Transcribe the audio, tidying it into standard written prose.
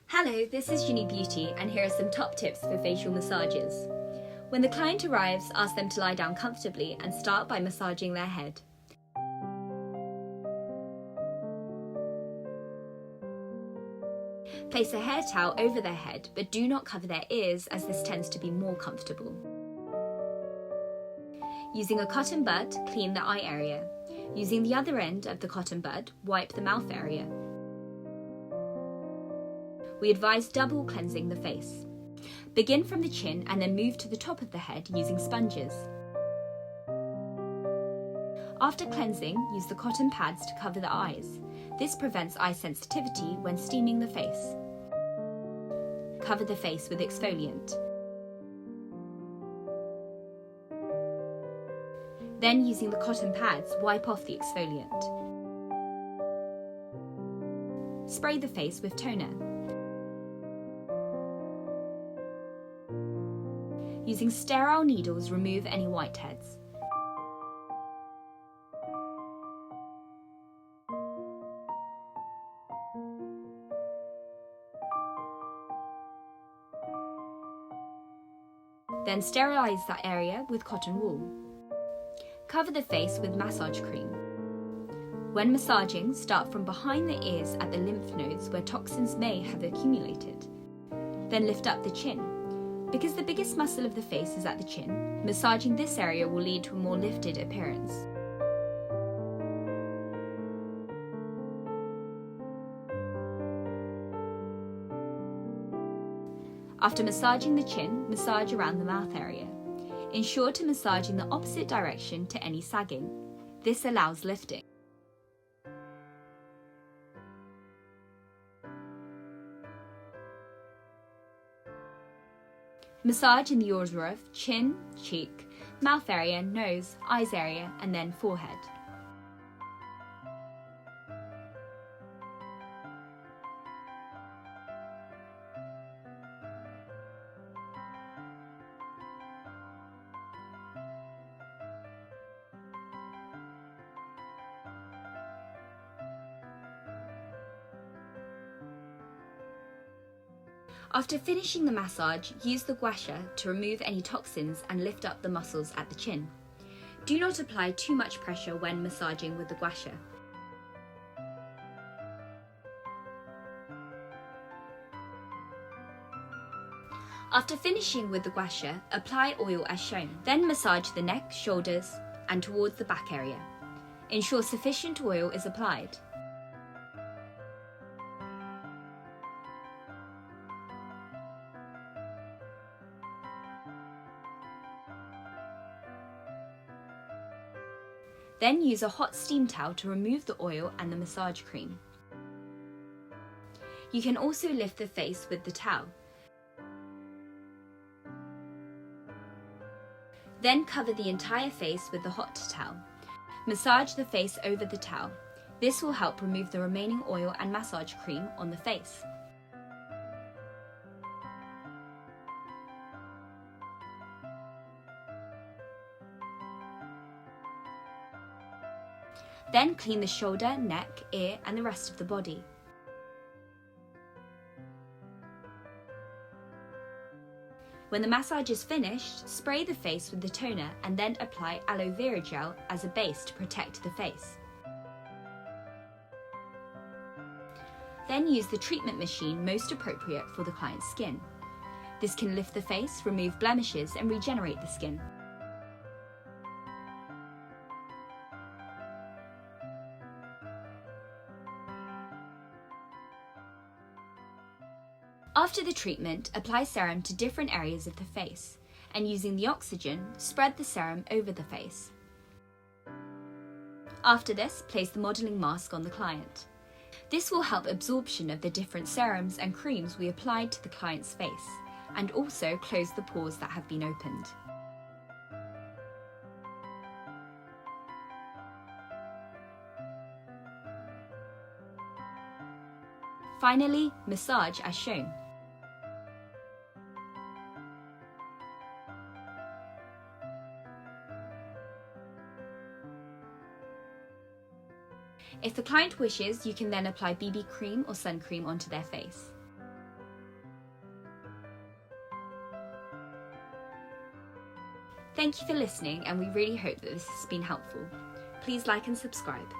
Hello, this is Jinny Beauty, and here are some top tips for facial massages. When the client arrives, ask them to lie down comfortably and start by massaging their head. Place a hair towel over their head, but do not cover their ears as this tends to be more comfortable. Using a cotton bud, clean the eye area. Using the other end of the cotton bud, wipe the mouth area. We advise double cleansing the face. Begin from the chin and then move to the top of the head using sponges. After cleansing, use the cotton pads to cover the eyes. This prevents eye sensitivity when steaming the face. Cover the face with exfoliant. Then, using the cotton pads, wipe off the exfoliant. Spray the face with toner. Using sterile needles, remove any whiteheads. Then sterilize that area with cotton wool. Cover the face with massage cream. When massaging, start from behind the ears at the lymph nodes where toxins may have accumulated. Then lift up the chin. Because the biggest muscle of the face is at the chin, massaging this area will lead to a more lifted appearance. After massaging the chin, massage around the mouth area. Ensure to massage in the opposite direction to any sagging. This allows lifting. Massage in the order of chin, cheek, mouth area, nose, eyes area, and then forehead. After finishing the massage, use the gua sha to remove any toxins and lift up the muscles at the chin. Do not apply too much pressure when massaging with the gua sha. After finishing with the gua sha, apply oil as shown. Then massage the neck, shoulders, and towards the back area. Ensure sufficient oil is applied. Then use a hot steam towel to remove the oil and the massage cream. You can also lift the face with the towel. Then cover the entire face with the hot towel. Massage the face over the towel. This will help remove the remaining oil and massage cream on the face. Then clean the shoulder, neck, ear, and the rest of the body. When the massage is finished, spray the face with the toner and then apply aloe vera gel as a base to protect the face. Then use the treatment machine most appropriate for the client's skin. This can lift the face, remove blemishes, and regenerate the skin. After the treatment, apply serum to different areas of the face, and using the oxygen, spread the serum over the face. After this, place the modelling mask on the client. This will help absorption of the different serums and creams we applied to the client's face, and also close the pores that have been opened. Finally, massage as shown. If the client wishes, you can then apply BB cream or sun cream onto their face. Thank you for listening, and we really hope that this has been helpful. Please like and subscribe.